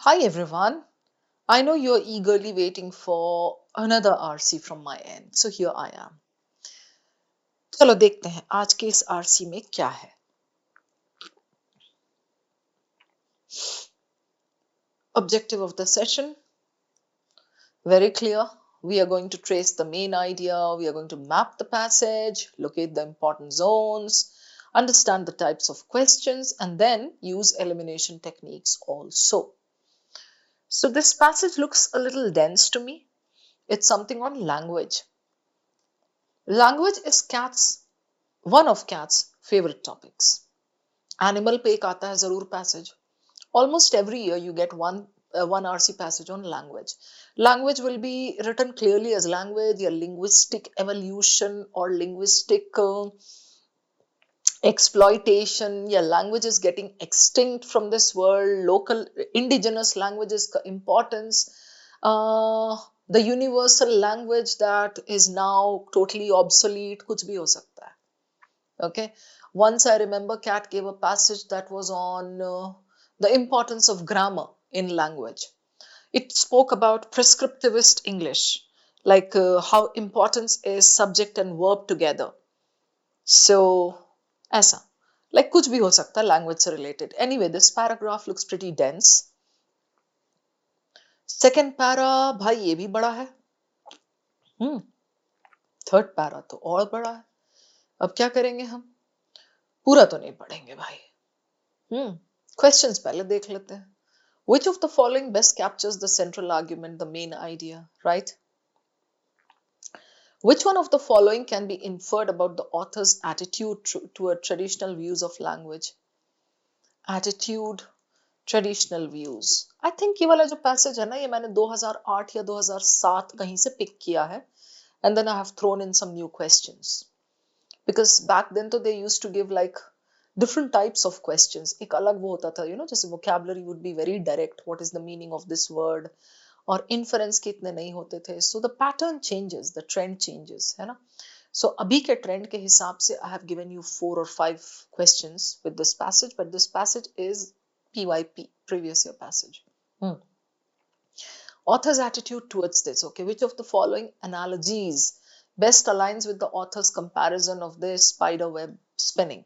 Hi everyone. I know you're eagerly waiting for another RC from my end. So here I am. चलो देखते हैं आज के इस RC में क्या है. Objective of the session, very clear. We are going to trace the main idea. We are going to map the passage, locate the important zones, understand the types of questions, and then use elimination techniques also. So this passage looks a little dense to me. It's something on language. Language is one of cat's favorite topics. Animal पे एक आता है जरूर passage. Almost every year you get one RC passage on language. Language will be written clearly as language, a linguistic evolution or linguistic exploitation. Yeah, language is getting extinct from this world. Local indigenous languages importance. Uh, the universal language that is now totally obsolete. कुछ भी हो सकता है. Okay. Once I remember Cat gave a passage that was on the importance of grammar in language. It spoke about prescriptivist English, like how importance is subject and verb together. So, ऐसा. Like कुछ भी हो सकता है language से related. Anyway, this paragraph looks pretty dense. Second para, भाई ये भी बड़ा है. Third para तो और बड़ा है. अब क्या करेंगे हम? पूरा तो नहीं पढ़ेंगे भाई. Questions पहले देख लेते हैं. Which of the following best captures the central argument, the main idea, right? Which one of the following can be inferred about the author's attitude toward traditional views of language? Attitude, traditional views. I think ये वाला जो passage है ना, ये मैंने 2008 या 2007 कहीं से pick किया है. And then I have thrown in some new questions. Because back then तो they used to give like different types of questions. एक अलग वो होता था, जैसे vocabulary would be very direct. What is the meaning of this word? और inference के इतने नहीं होते थे. So the pattern changes, the trend changes, है ना? So अभी के trend के हिसाब से I have given you 4 or 5 questions with this passage, but this passage is PYP, previous year passage. Author's attitude towards this, okay? Which of the following analogies best aligns with the author's comparison of this spider web spinning?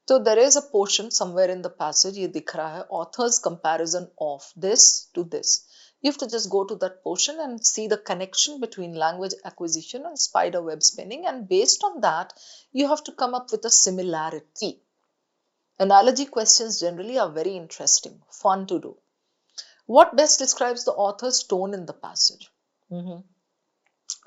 So there is a portion somewhere in the passage, ये दिख रहा है, author's comparison of this to this. You have to just go to that portion and see the connection between language acquisition and spider web spinning, and based on that, you have to come up with a similarity. Analogy questions generally are very interesting, fun to do. What best describes the author's tone in the passage?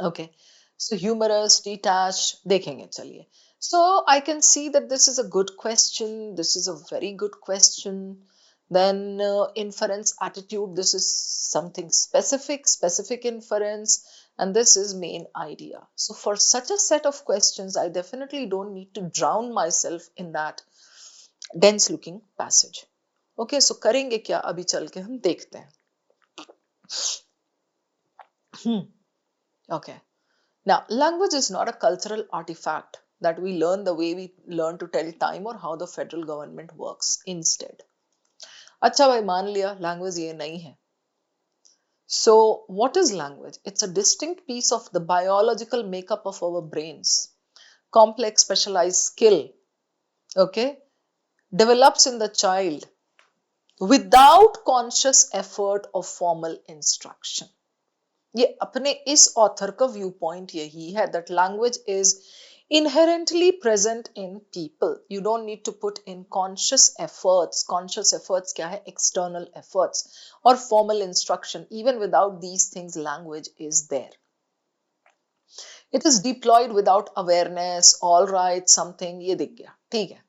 Okay, so humorous, detached, देखेंगे चलिए. So I can see that this is a good question. This is a very good question. Then inference attitude. This is something specific inference, and this is main idea. So for such a set of questions, I definitely don't need to drown myself in that dense looking passage. Okay, so करेंगे क्या अभी चल के हम देखते हैं. Okay. Now, language is not a cultural artifact that we learn the way we learn to tell time or how the federal government works instead. अच्छा भाई मान लिया language ये नहीं है. So, what is language? It's a distinct piece of the biological makeup of our brains. Complex specialized skill, okay, develops in the child without conscious effort of formal instruction. ये अपने इस ऑथर का view point यही है that language is inherently present in people. You don't need to put in conscious efforts. Conscious efforts क्या है? External efforts or formal instruction. Even without these things, language is there. It is deployed without awareness. All right, something ये दिख गया, ठीक है.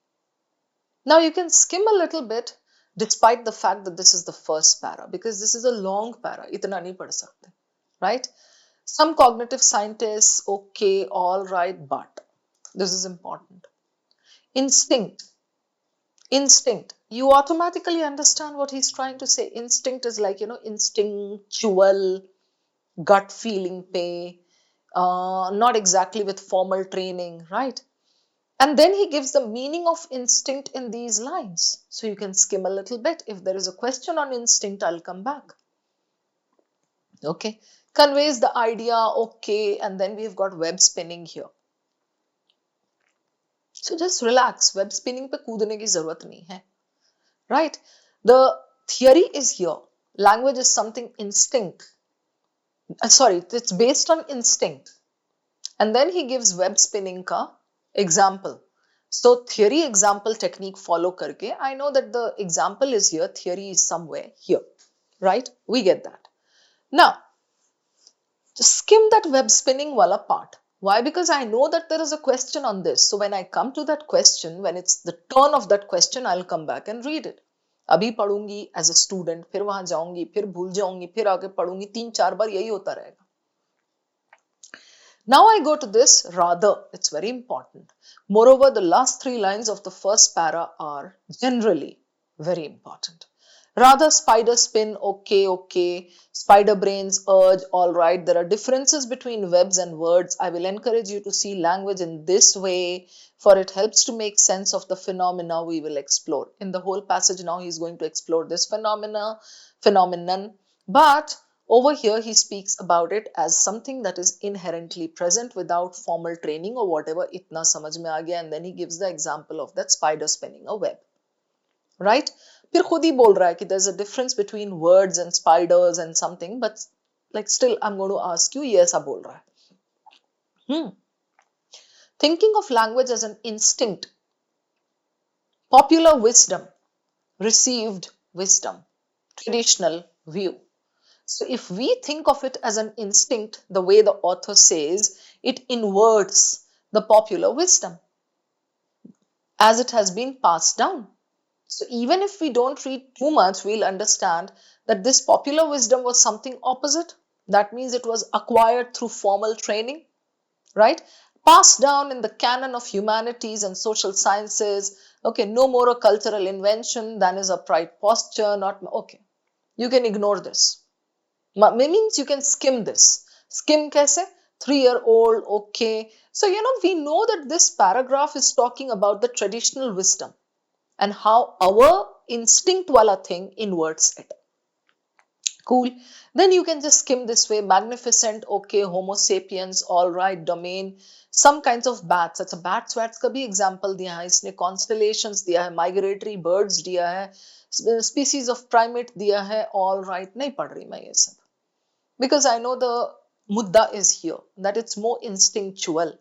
Now you can skim a little bit despite the fact that this is the first para, because this is a long para. इतना नहीं पढ़ सकते, right? Some cognitive scientists, okay, all right, but this is important. Instinct. Instinct. You automatically understand what he's trying to say. Instinct is like, instinctual, gut feeling pay, not exactly with formal training, right? And then he gives the meaning of instinct in these lines. So you can skim a little bit. If there is a question on instinct, I'll come back. Okay. Conveys the idea, okay. And then we've got web spinning here. So just relax. Web spinning पे कूदने की जरूरत नहीं है. Right? The theory is here. Language is something instinct. Sorry, it's based on instinct. And then he gives web spinning ka example. So theory example technique follow karke, I know that the example is here, theory is somewhere here, right? We get that. Now, just skim that web spinning wala part. Why? Because I know that there is a question on this. So when I come to that question, when it's the turn of that question, I'll come back and read it. अभी पढ़ूंगी as a student, फिर वहां जाऊंगी, फिर भूल जाऊंगी, फिर आगे पढ़ूंगी, 3-4 बार यही होता रहेगा. Now I go to this rather, it's very important. Moreover, the last 3 lines of the first para are generally very important. Rather, spider spin, okay, okay. Spider brains, urge, all right. There are differences between verbs and words. I will encourage you to see language in this way, for it helps to make sense of the phenomena we will explore. In the whole passage now, he is going to explore this phenomenon. But over here, he speaks about it as something that is inherently present without formal training or whatever. Itna samajh mein aa gaya, and then he gives the example of that spider spinning a web. Right? फिर खुद ही बोल रहा है कि there's a difference between words and spiders and something, but like still I'm going to ask you, ये ऐसा बोल रहा है. Thinking of language as an instinct, popular wisdom, received wisdom, traditional view. So if we think of it as an instinct, the way the author says, it inverts the popular wisdom as it has been passed down. So even if we don't read too much, we'll understand that this popular wisdom was something opposite. That means it was acquired through formal training, right? Passed down in the canon of humanities and social sciences. Okay, no more a cultural invention than is upright posture, not, okay. You can ignore this. Means you can skim this. Skim kaise? 3-year-old, okay. So, we know that this paragraph is talking about the traditional wisdom and how our instinct wala thing inverts it. Cool. Then you can just skim this way. Magnificent, okay. Homo sapiens, all right. Domain. Some kinds of bats. अच्छा, bats wats का भी example दिया है इसने. Constellations दिया है. Migratory birds दिया है. Species of primate दिया है. All right. नहीं पढ़ रही मैं ये सब. Because I know the mudda is here. That it's more instinctual.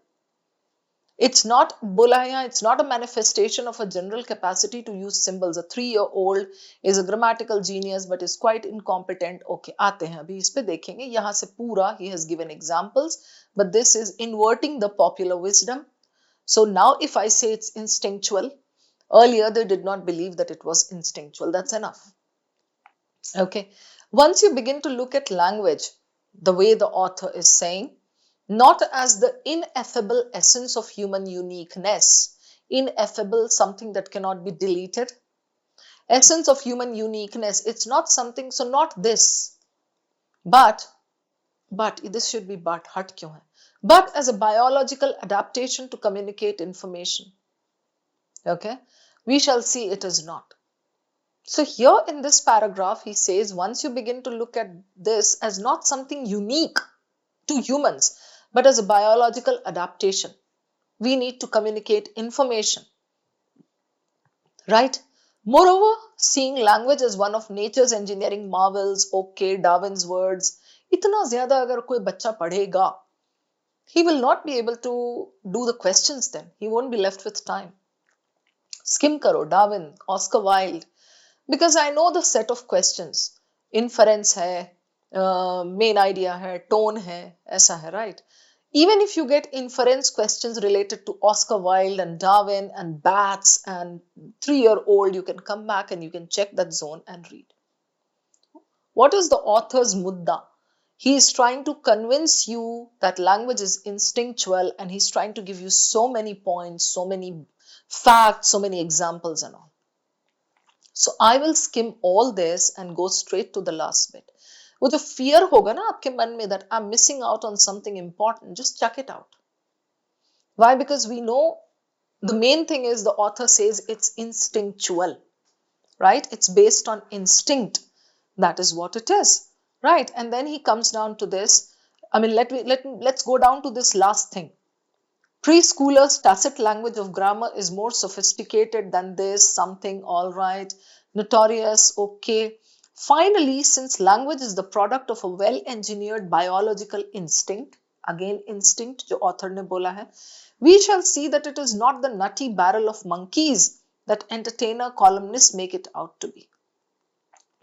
It's not bulaya, it's not a manifestation of a general capacity to use symbols. A 3-year-old is a grammatical genius but is quite incompetent. Okay, आते हैं अभी इस पे देखेंगे. यहाँ से पूरा he has given examples, but this is inverting the popular wisdom. So now if I say it's instinctual, earlier they did not believe that it was instinctual. That's enough. Okay. Once you begin to look at language, the way the author is saying, not as the ineffable essence of human uniqueness, ineffable, something that cannot be deleted. Essence of human uniqueness, it's not something, so not this, but, this should be but, hut kyun hai? But as a biological adaptation to communicate information. Okay, we shall see it is not. So here in this paragraph, he says, once you begin to look at this as not something unique to humans, but as a biological adaptation, we need to communicate information, right? Moreover, seeing language as one of nature's engineering marvels, okay, Darwin's words, इतना ज़्यादा अगर कोई बच्चा पढ़ेगा, he will not be able to do the questions then. He won't be left with time. Skim karo, Darwin, Oscar Wilde, because I know the set of questions. Inference hai, main idea hai, tone hai, aisa hai, right? Even if you get inference questions related to Oscar Wilde and Darwin and bats and 3-year-old, you can come back and you can check that zone and read. What is the author's mudda? He is trying to convince you that language is instinctual, and he's trying to give you so many points, so many facts, so many examples and all. So I will skim all this and go straight to the last bit. वो जो fear होगा ना आपके मन में that I'm missing out on something important, just check it out. Why? Because we know The main thing is the author says it's instinctual, right? It's based on instinct. That is what it is, right? And then he comes down to this. I mean, let's go down to this last thing. Preschoolers' tacit language of grammar is more sophisticated than this, something, all right, notorious, okay. Finally, since language is the product of a well-engineered biological instinct, again instinct, जो author ने बोला है, we shall see that it is not the nutty barrel of monkeys that entertainer columnists make it out to be.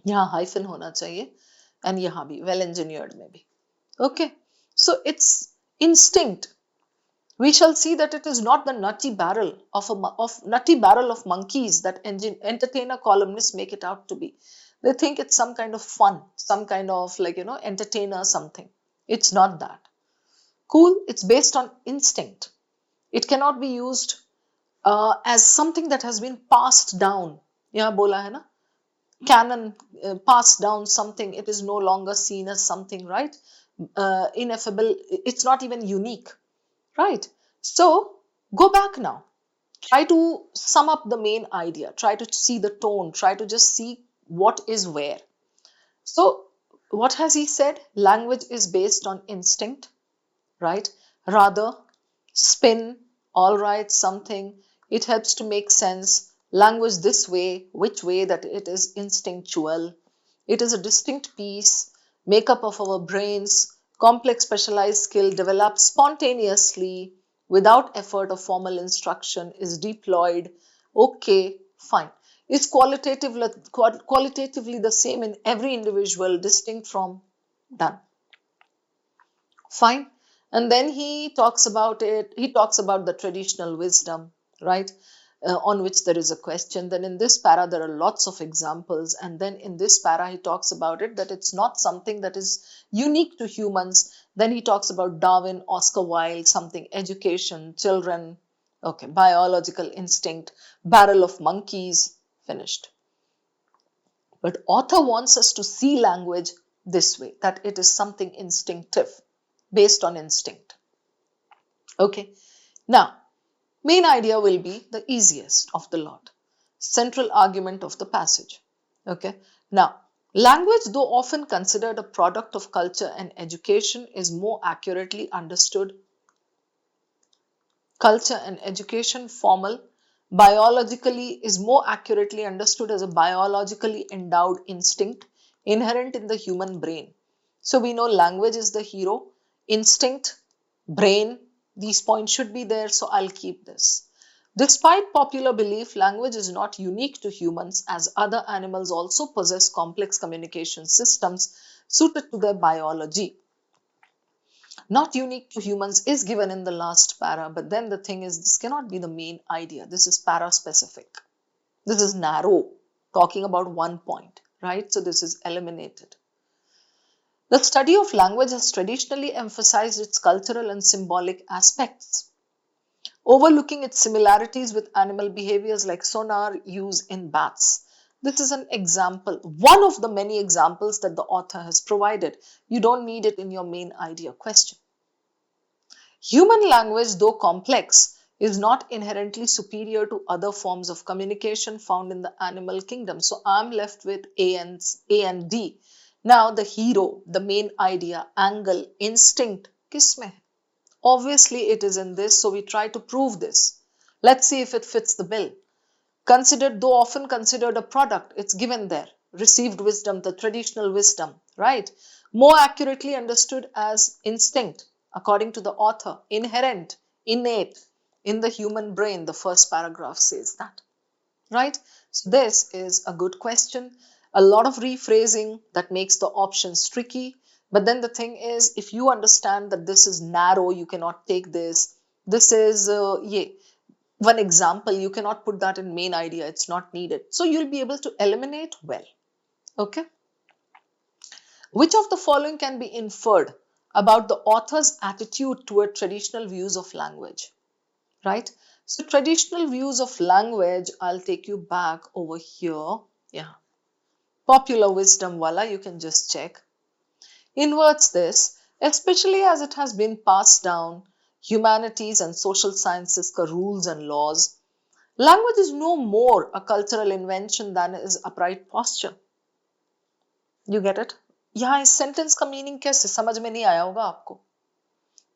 यहाँ hyphen होना चाहिए, and यहाँ भी well-engineered में भी. Okay, so it's instinct. We shall see that it is not the nutty barrel of monkeys that entertainer columnists make it out to be. They think it's some kind of fun, some kind of entertainer something. It's not that. Cool. It's based on instinct. It cannot be used as something that has been passed down. यहाँ बोला है ना, canon, passed down something. It is no longer seen as something, right? Ineffable. It's not even unique. Right. So go back now. Try to sum up the main idea. Try to see the tone. Try to just see what is where. So what has he said? Language is based on instinct, right? Rather, spin, all right, something. It helps to make sense. Language this way, which way that it is instinctual. It is a distinct piece, makeup of our brains, complex specialized skill developed spontaneously without effort or formal instruction is deployed. Okay, fine. Is qualitatively the same in every individual, distinct from done. Fine. And then he talks about it. He talks about the traditional wisdom, right? On which there is a question. Then in this para, there are lots of examples. And then in this para, he talks about it, that it's not something that is unique to humans. Then he talks about Darwin, Oscar Wilde, something, education, children, okay, biological instinct, barrel of monkeys, finished. But author wants us to see language this way, that it is something instinctive, based on instinct. Okay. Now, main idea will be the easiest of the lot. Central argument of the passage. Okay. Now, language, though often considered a product of culture and education, is more accurately understood. Culture and education, formal, biologically is more accurately understood as a biologically endowed instinct inherent in the human brain. So we know language is the hero, instinct, brain, these points should be there, so I'll keep this. Despite popular belief, language is not unique to humans, as other animals also possess complex communication systems suited to their biology. Not unique to humans is given in the last para, but then the thing is, this cannot be the main idea. This is para-specific. This is narrow, talking about one point, right? So this is eliminated. The study of language has traditionally emphasized its cultural and symbolic aspects, overlooking its similarities with animal behaviors like sonar use in bats. This is an example, one of the many examples that the author has provided. You don't need it in your main idea question. Human language, though complex, is not inherently superior to other forms of communication found in the animal kingdom. So I'm left with A and D. Now the hero, the main idea, angle, instinct, किसमें है? Obviously it is in this, so we try to prove this. Let's see if it fits the bill. Considered, though often considered a product, it's given there. Received wisdom, the traditional wisdom, right? More accurately understood as instinct, according to the author, inherent, innate in the human brain. The first paragraph says that, right? So this is a good question. A lot of rephrasing that makes the options tricky. But then the thing is, if you understand that this is narrow, you cannot take this. This is, one example, you cannot put that in main idea. It's not needed. So you'll be able to eliminate well. Okay. Which of the following can be inferred about the author's attitude toward traditional views of language? Right? So traditional views of language, I'll take you back over here. Yeah. Popular wisdom wala, you can just check. Inverts this, especially as it has been passed down humanities and social sciences का rules and laws. Language is no more a cultural invention than is upright posture. You get it? यहाँ इस sentence का meaning कैसे समझ में नहीं आया होगा आपको?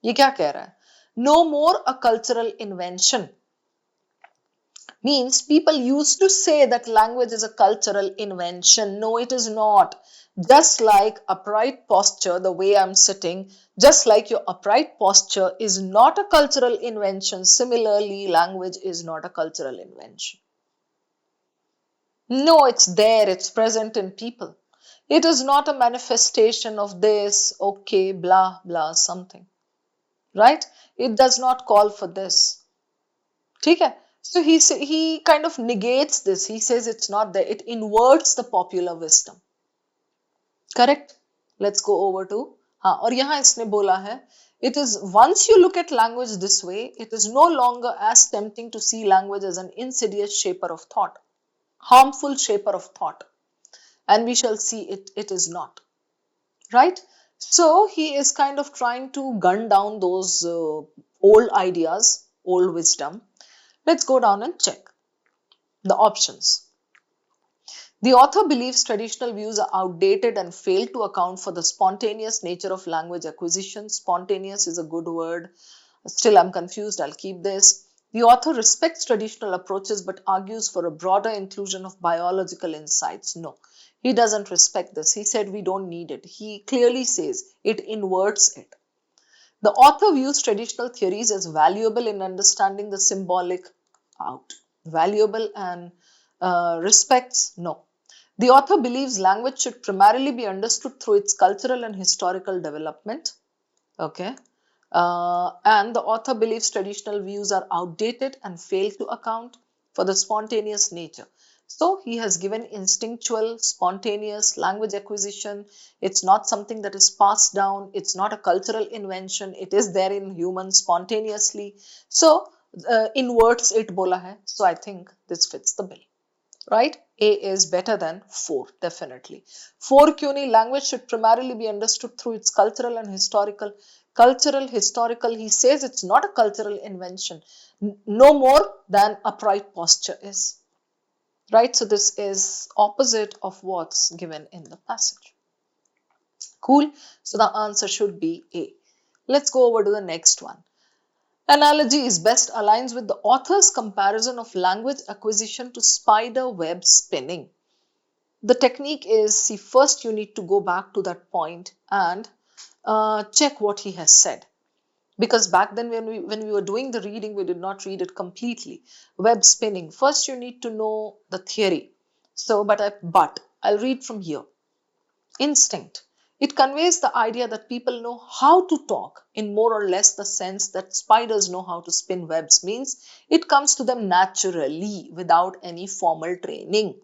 ये क्या कह रहा है? No more a cultural invention means people used to say that language is a cultural invention. No, it is not. Just like upright posture, the way I'm sitting, just like your upright posture is not a cultural invention. Similarly, language is not a cultural invention. No, it's there, it's present in people. It is not a manifestation of this, okay, blah, blah, something. Right? It does not call for this. ठीक है? So he kind of negates this. He says it's not there. It inverts the popular wisdom. Correct? Let's go over to हाँ और यहाँ इसने बोला है it is once you look at language this way, it is no longer as tempting to see language as an insidious shaper of thought, harmful shaper of thought, and we shall see it is not. Right? So he is kind of trying to gun down those old ideas, old wisdom. Let's go down and check the options. The author believes traditional views are outdated and fail to account for the spontaneous nature of language acquisition. Spontaneous is a good word. Still, I'm confused. I'll keep this. The author respects traditional approaches but argues for a broader inclusion of biological insights. No, he doesn't respect this. He said we don't need it. He clearly says it inverts it. The author views traditional theories as valuable in understanding the symbolic out. Valuable and respects, no. The author believes language should primarily be understood through its cultural and historical development. Okay. And the author believes traditional views are outdated and fail to account for the spontaneous nature. So he has given instinctual, spontaneous language acquisition. It's not something that is passed down. It's not a cultural invention. It is there in humans spontaneously. So inverts it bola hai. So I think this fits the bill. Right? A is better than 4, definitely. 4 क्यों नहीं? Language should primarily be understood through its cultural and historical. Cultural, historical, he says it's not a cultural invention. No more than upright posture is. Right? So this is opposite of what's given in the passage. Cool? So the answer should be A. Let's go over to the next one. Analogy is best aligns with the author's comparison of language acquisition to spider web spinning. The technique is, see, first you need to go back to that point and check what he has said. Because back then when we were doing the reading, we did not read it completely. Web spinning. First you need to know the theory. So, but I'll read from here. Instinct. It conveys the idea that people know how to talk in more or less the sense that spiders know how to spin webs, means it comes to them naturally without any formal training.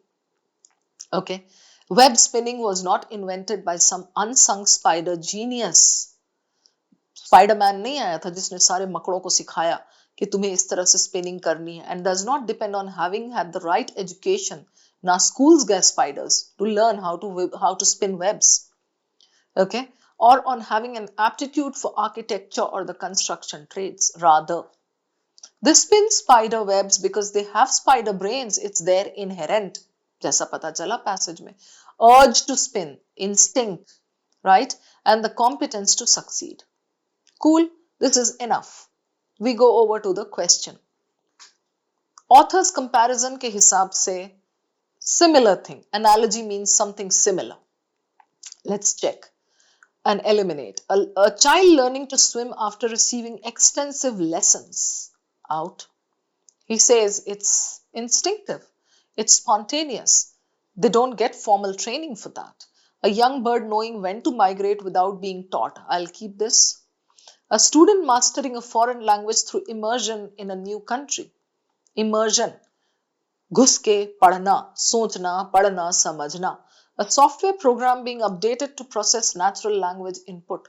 Okay. Web spinning was not invented by some unsung spider genius. Spider-Man नहीं आया था जिसने सारे मकड़ों को सिखाया कि तुम्हें इस तरह से spinning करनी है, and does not depend on having had the right education. Now schools get spiders to learn how to spin webs. Okay, or on having an aptitude for architecture or the construction trades. Rather, they spin spider webs because they have spider brains. It's their inherent, जैसा पता चला passage में, urge to spin, instinct, right, and the competence to succeed. Cool, this is enough. We go over to the question. Author's comparison के हिसाब से similar thing. Analogy means something similar. Let's check and eliminate. A child learning to swim after receiving extensive lessons. Out. He says it's instinctive. It's spontaneous. They don't get formal training for that. A young bird knowing when to migrate without being taught. I'll keep this. A student mastering a foreign language through immersion in a new country. Immersion. घुस के पढ़ना, सोचना, पढ़ना, समझना. A software program being updated to process natural language input.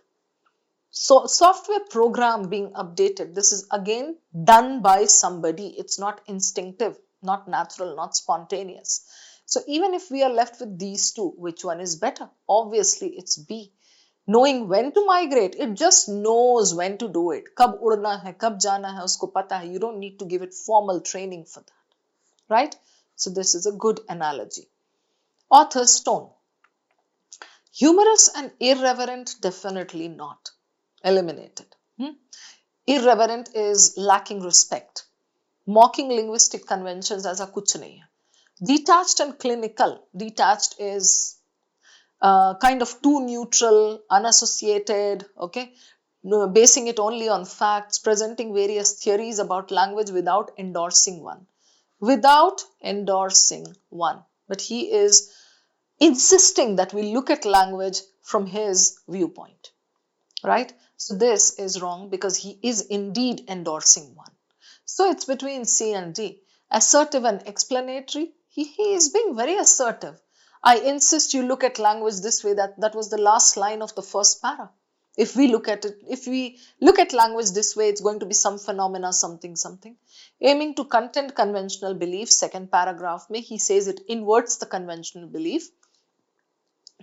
So software program being updated, this is again done by somebody. It's not instinctive, not natural, not spontaneous. So even if we are left with these two, which one is better? Obviously it's B. knowing when to migrate, it just knows when to do it. कब उड़ना है, कब जाना है, उसको पता है. You don't need to give it formal training for that, right? So this is a good analogy. Author's tone. Humorous and irreverent, definitely not. Eliminated. Irreverent is lacking respect. Mocking linguistic conventions ऐसा कुछ नहीं है. Detached and clinical. Detached is kind of too neutral, unassociated, okay? No, basing it only on facts, presenting various theories about language without endorsing one. Without endorsing one. But he is insisting that we look at language from his viewpoint, right? So this is wrong because he is indeed endorsing one. So it's between C and D. Assertive and explanatory. He is being very assertive. I insist you look at language this way. That was the last line of the first para. If we look at it, if we look at language this way, it's going to be some phenomena, something, something. Aiming to content conventional belief, second paragraph mein, he says it inverts the conventional belief.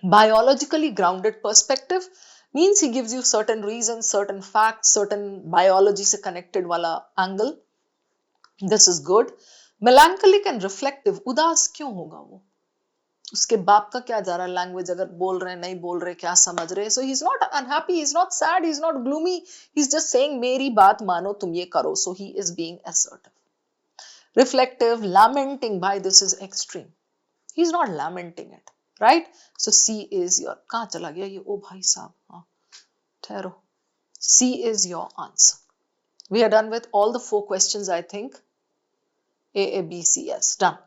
Biologically grounded perspective means he gives you certain reasons, certain facts, certain biology se connected wala angle. This is good. Melancholic and reflective. उदास क्यों होगा वो? उसके बाप का क्या जा रहा है? लैंग्वेज अगर बोल रहे नहीं बोल रहे क्या समझ रहे? So he's not unhappy, he's not sad, he's not gloomy. He's just saying मेरी बात मानो, तुम ये करो. So he is being assertive. Reflective, lamenting. Bhai, this is extreme. He's not lamenting it, right? So C is your. कहाँ चला गया ये? ओ भाई साहब, हाँ, ठहरो. C is your answer. We are done with all the 4 questions, I think. A, B, C, S. Done.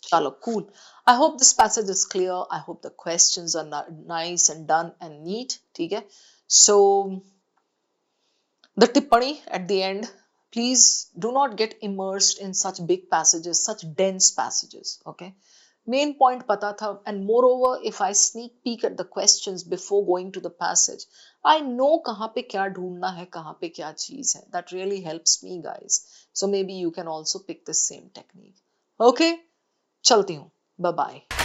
Chalo, cool. I hope this passage is clear. I hope the questions are nice and done and neat. ठीक है? So, the tippani at the end, please do not get immersed in such big passages, such dense passages. Okay? Main point pata tha, and moreover, if I sneak peek at the questions before going to the passage, I know kahan pe kya dhoondna hai, kahan pe kya cheez hai. That really helps me, guys. So maybe you can also pick the same technique. Okay? Chalti hu. Bye bye.